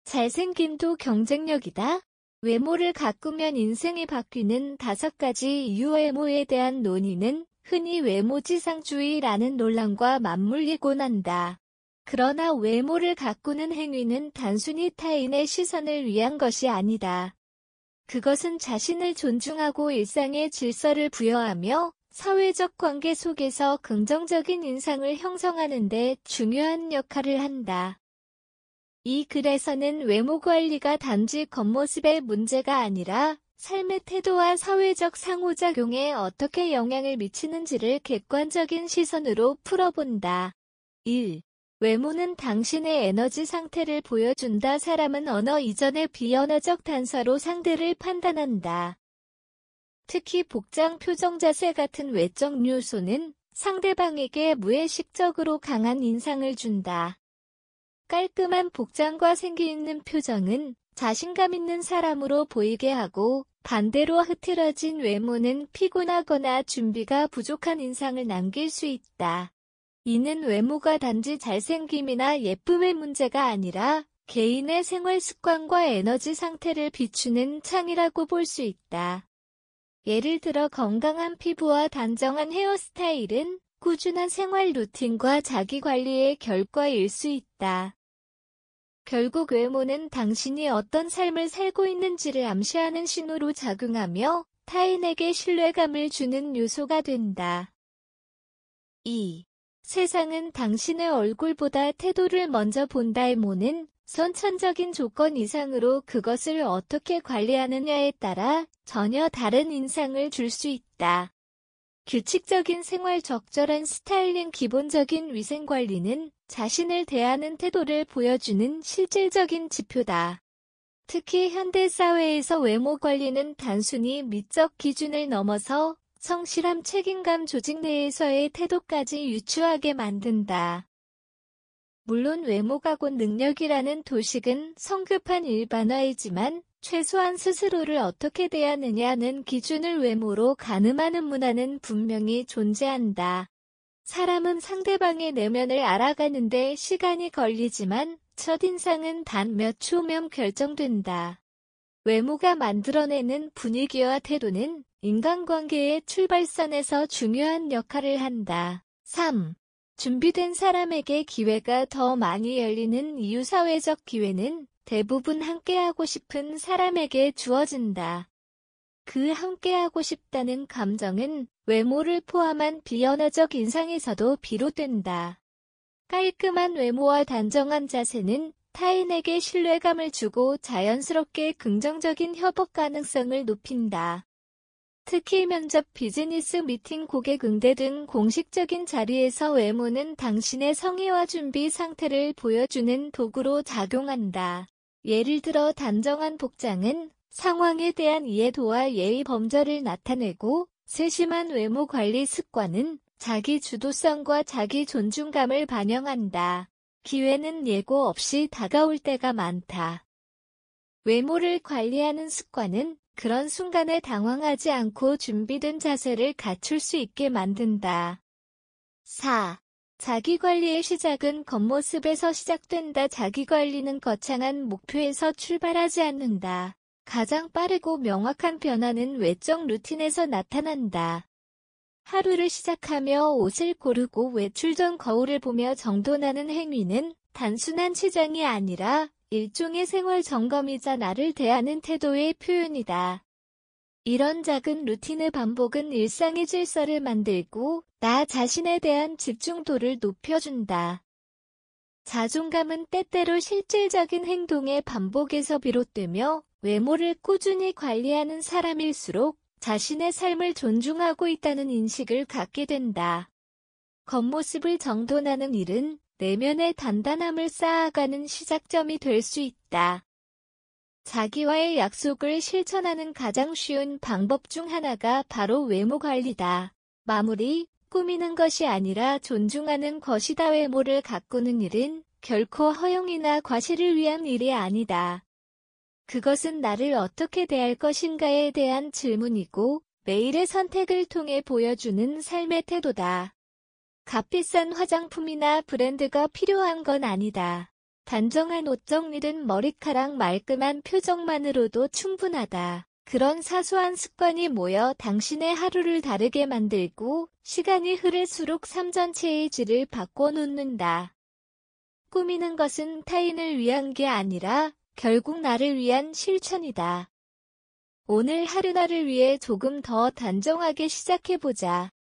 잘생김도 경쟁력이다. 외모를 가꾸면 인생이 바뀌는 5가지 이유. 외모에 대한 논의는 흔히 외모지상주의라는 논란과 맞물리곤 한다. 그러나 외모를 가꾸는 행위는 단순히 타인의 시선을 위한 것이 아니다. 그것은 자신을 존중하고 일상의 질서를 부여하며 사회적 관계 속에서 긍정적인 인상을 형성하는 데 중요한 역할을 한다. 이 글에서는 외모 관리가 단지 겉모습의 문제가 아니라 삶의 태도와 사회적 상호작용에 어떻게 영향을 미치는지를 객관적인 시선으로 풀어본다. 1. 외모는 당신의 에너지 상태를 보여준다. 사람은 언어 이전의 비언어적 단서로 상대를 판단한다. 특히 복장, 표정, 자세 같은 외적 요소는 상대방에게 무의식적으로 강한 인상을 준다. 깔끔한 복장과 생기 있는 표정은 자신감 있는 사람으로 보이게 하고, 반대로 흐트러진 외모는 피곤하거나 준비가 부족한 인상을 남길 수 있다. 이는 외모가 단지 잘생김이나 예쁨의 문제가 아니라 개인의 생활 습관과 에너지 상태를 비추는 창이라고 볼 수 있다. 예를 들어 건강한 피부와 단정한 헤어스타일은 꾸준한 생활 루틴과 자기관리의 결과일 수 있다. 결국 외모는 당신이 어떤 삶을 살고 있는지를 암시하는 신호로 작용하며 타인에게 신뢰감을 주는 요소가 된다. 2. 세상은 당신의 얼굴보다 태도를 먼저 본다. 외모는 선천적인 조건 이상으로 그것을 어떻게 관리하느냐에 따라 전혀 다른 인상을 줄 수 있다. 규칙적인 생활, 적절한 스타일링, 기본적인 위생관리는 자신을 대하는 태도를 보여주는 실질적인 지표다. 특히 현대사회에서 외모 관리는 단순히 미적 기준을 넘어서 성실함, 책임감, 조직 내에서의 태도까지 유추하게 만든다. 물론 외모가 곧 능력이라는 도식은 성급한 일반화이지만 최소한 스스로를 어떻게 대하느냐는 기준을 외모로 가늠하는 문화는 분명히 존재한다. 사람은 상대방의 내면을 알아가는데 시간이 걸리지만 첫인상은 단 몇 초면 결정된다. 외모가 만들어내는 분위기와 태도는 인간관계의 출발선에서 중요한 역할을 한다. 3. 준비된 사람에게 기회가 더 많이 열리는 이유. 사회적 기회는 대부분 함께하고 싶은 사람에게 주어진다. 그 함께하고 싶다는 감정은 외모를 포함한 비언어적 인상에서도 비롯된다. 깔끔한 외모와 단정한 자세는 타인에게 신뢰감을 주고 자연스럽게 긍정적인 협업 가능성을 높인다. 특히 면접, 비즈니스 미팅, 고객 응대 등 공식적인 자리에서 외모는 당신의 성의와 준비 상태를 보여주는 도구로 작용한다. 예를 들어 단정한 복장은 상황에 대한 이해도와 예의 범절을 나타내고, 세심한 외모 관리 습관은 자기 주도성과 자기 존중감을 반영한다. 기회는 예고 없이 다가올 때가 많다. 외모를 관리하는 습관은 그런 순간에 당황하지 않고 준비된 자세를 갖출 수 있게 만든다. 4. 자기관리의 시작은 겉모습에서 시작된다. 자기관리는 거창한 목표에서 출발하지 않는다. 가장 빠르고 명확한 변화는 외적 루틴에서 나타난다. 하루를 시작하며 옷을 고르고 외출 전 거울을 보며 정돈하는 행위는 단순한 치장이 아니라 일종의 생활 점검이자 나를 대하는 태도의 표현이다. 이런 작은 루틴의 반복은 일상의 질서를 만들고 나 자신에 대한 집중도를 높여준다. 자존감은 때때로 실질적인 행동의 반복에서 비롯되며 외모를 꾸준히 관리하는 사람일수록 자신의 삶을 존중하고 있다는 인식을 갖게 된다. 겉모습을 정돈하는 일은 내면의 단단함을 쌓아가는 시작점이 될 수 있다. 자기와의 약속을 실천하는 가장 쉬운 방법 중 하나가 바로 외모 관리다. 마무리, 꾸미는 것이 아니라 존중하는 것이다. 외모를 가꾸는 일은 결코 허용이나 과시를 위한 일이 아니다. 그것은 나를 어떻게 대할 것인가에 대한 질문이고 매일의 선택을 통해 보여주는 삶의 태도다. 값비싼 화장품이나 브랜드가 필요한 건 아니다. 단정한 옷 정리든 머리카락 말끔한 표정만으로도 충분하다. 그런 사소한 습관이 모여 당신의 하루를 다르게 만들고 시간이 흐를수록 삶 전체의 질을 바꿔놓는다. 꾸미는 것은 타인을 위한 게 아니라 결국 나를 위한 실천이다. 오늘 하루 나를 위해 조금 더 단정하게 시작해보자.